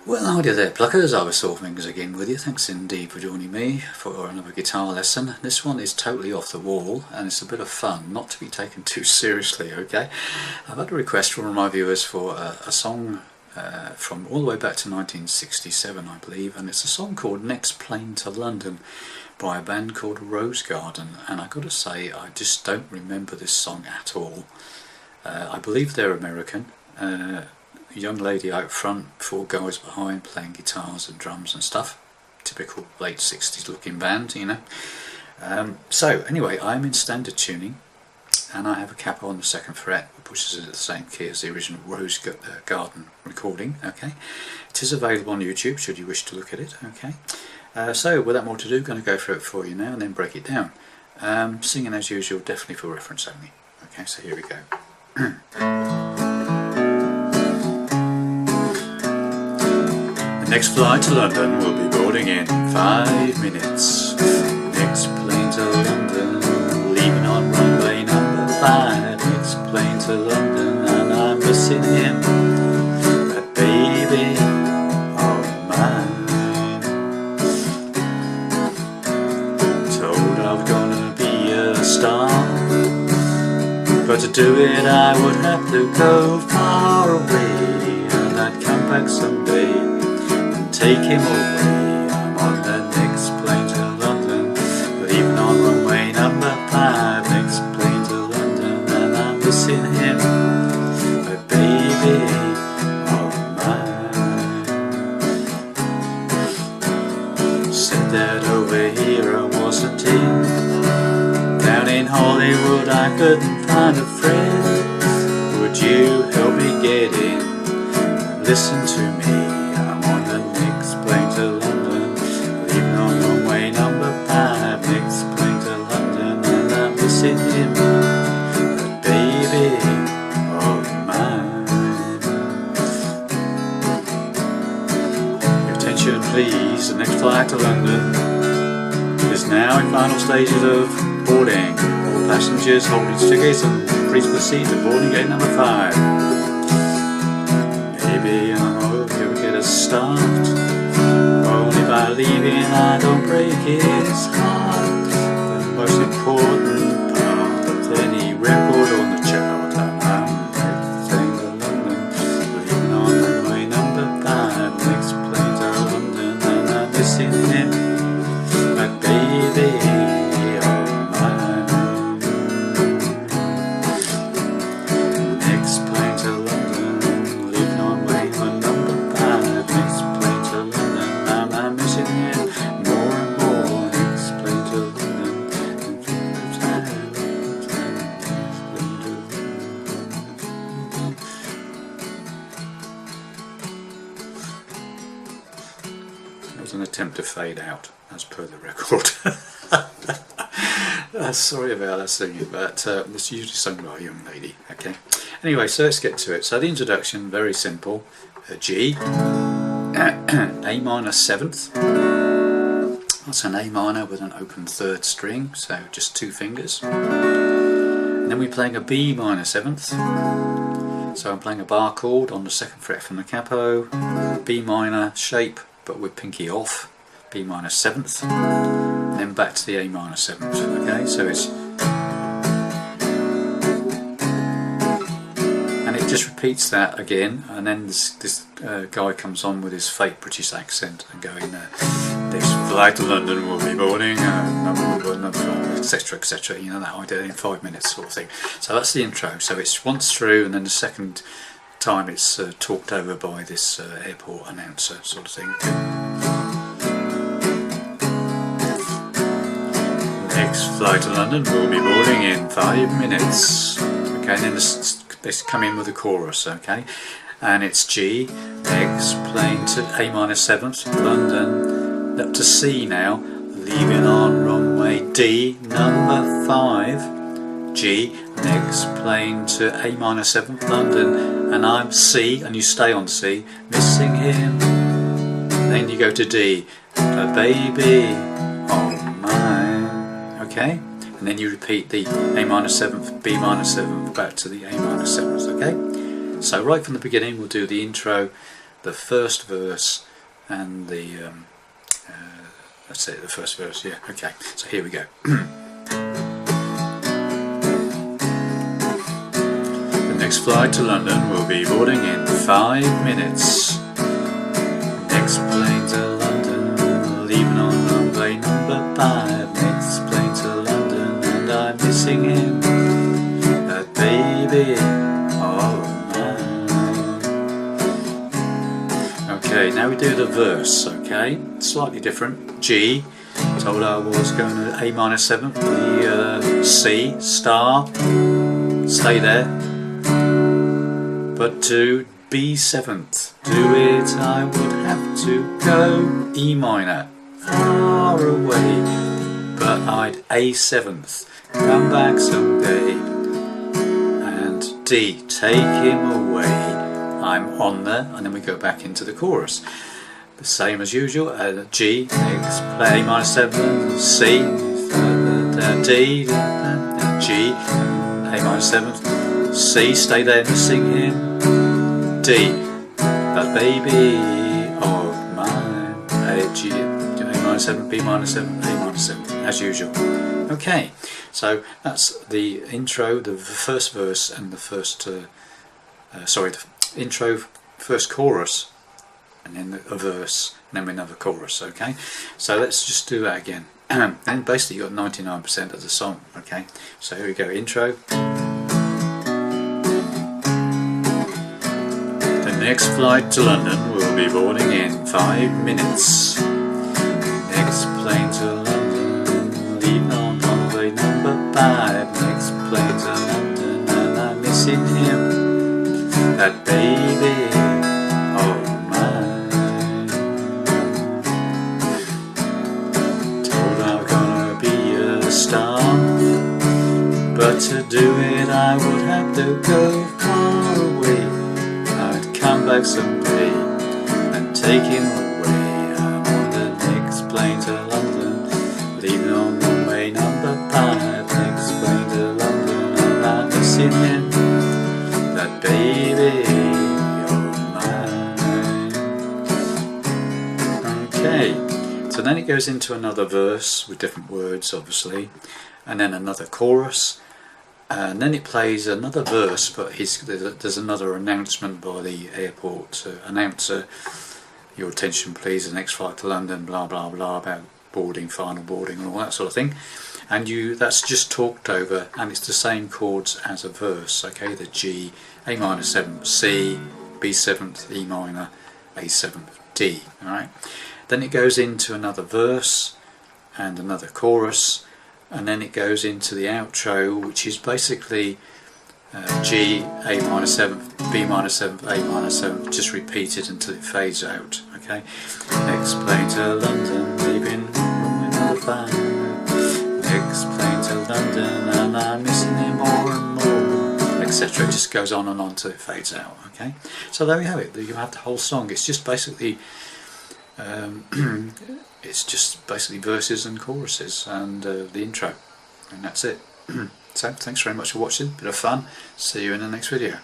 Well, hi there, pluckers. I was Saul Fingers again with you. Thanks indeed for joining me for another guitar lesson. This one is totally off the wall and it's a bit of fun, not to be taken too seriously, okay? I've had a request from my viewers for a song from all the way back to 1967, I believe, and it's a song called Next Plane to London by a band called Rose Garden, and I've got to say, I just don't remember this song at all. I believe they're American. A young lady out front, 4 guys behind playing guitars and drums and stuff. Typical late 60s looking band, you know. So anyway, I'm in standard tuning and I have a capo on the 2nd fret which is at the same key as the original Rose Garden recording, okay. It is available on YouTube should you wish to look at it, okay. So without more to do, I'm going to go through it for you now and then break it down. Singing as usual, definitely for reference only. Okay, so here we go. The next flight to London will be boarding in 5 minutes. Next plane to London, leaving on runway number 5. Next plane to London, and I'm missing him, that baby of mine. Told I was gonna be a star, but to do it I would have to go far away, and I'd come back someday and take him away. I'm on the next plane to London, leaving on runway number 5. Next plane to London, and I'm missing him, my baby of mine. Said that over here I wasn't in. Down in Hollywood I couldn't find a friend. Would you help me get in? Listen to me, I'm on the next plane to London, leaving on runway number 5. Next plane to London, and I'm missing him, that baby of mine. Your attention please, the next flight to London is now in final stages of boarding. All passengers hold its tickets and please proceed to boarding gate number 5. Maybe I hope you'll get a start, only by leaving I don't break his heart. The most important part of any record on the chart, and I'm heading to London, leaving on runway number 5. Next plane to London, and I'm missing him, my baby of mine. Next plane to London, leaving on runway number 5. Next plane to London, I'm missing him more and more. Next plane to London, that was an attempt to fade out, as per the record. Sorry about that singing, but it's usually sung by a young lady, okay. Anyway, so let's get to it. So the introduction, very simple. G, A minor 7th. That's an A minor with an open 3rd string, so just 2 fingers. And then we're playing a B minor 7th. So I'm playing a bar chord on the 2nd fret from the capo, B minor shape, but with pinky off, B minor 7th, and then back to the A minor 7th, okay, so it's, and it just repeats that again, and then this guy comes on with his fake British accent and going, this flight to London will be boarding, etc, etc, you know, that idea, in 5 minutes sort of thing. So that's the intro, so it's once through, and then the second time it's talked over by this airport announcer sort of thing. Next flight to London will be boarding in 5 minutes. Okay, and then this come in with the chorus, okay, and it's G, next plane to A minor 7th, London, up to C now, leaving on runway D number 5, G, next plane to A minor 7th, London, and I'm C, and you stay on C, missing him, then you go to D, a baby of mine, okay, and then you repeat the A minor 7th, B minor 7th, back to the A minor 7th, okay. So right from the beginning we'll do the intro the first verse and the that's it, the first verse. Yeah, okay, so here we go. The next flight to London will be boarding in 5 minutes. Next plane to London, leaving on runway number 5. Next plane to London, and I'm missing him, that baby of mine. Okay, now we do the verse, okay? Slightly different. G, told I was going to A minor 7th, the C, star, stay there, but to B 7th, do it I would have to go, E minor, far away, but I'd A 7th, come back someday, and D, take him away, I'm on there, and then we go back into the chorus. The same as usual, G, next play A minor 7, C, D, G, A minor 7th, C, stay there, missing him, D, that baby of mine, G, A minor 7, B minor 7, A minor 7, as usual. Okay, so that's the intro, the first verse and the first, the intro, first chorus, and then a verse, and then another chorus, okay? So let's just do that again. And basically you got 99% of the song, okay? So here we go, intro. The next flight to London will be boarding in 5 minutes. Next plane to London, leaving on runway number 5. Next plane to London, and I'm missing him, that baby of mine. Told I'm gonna be a star, but to do it I would have to go far away. I'd come back someday and take him away. I'm on the next plane to London, leaving on runway number 5. Next plane to London, and I'm missing him, that baby of mine. Okay, so then it goes into another verse with different words, obviously, and then another chorus, and then it plays another verse, but there's another announcement by the airport announcer. Your attention please, the next flight to London, blah blah blah, about boarding, final boarding and all that sort of thing. And that's just talked over, and it's the same chords as a verse, okay? The G, A minor 7th, C, B 7th, E minor, A 7th, D, alright? Then it goes into another verse and another chorus, and then it goes into the outro, which is basically G, A minor 7th, B minor 7th, A minor 7th, just repeated until it fades out, okay? Next plane to London, leaving runway number 5. Next plane to London, and I'm missing him more and more, etc. It just goes on and on till it fades out, okay? So there we have it, you have the whole song. It's just basically it's just basically verses and choruses and the intro, and that's it. So thanks very much for watching, bit of fun, see you in the next video.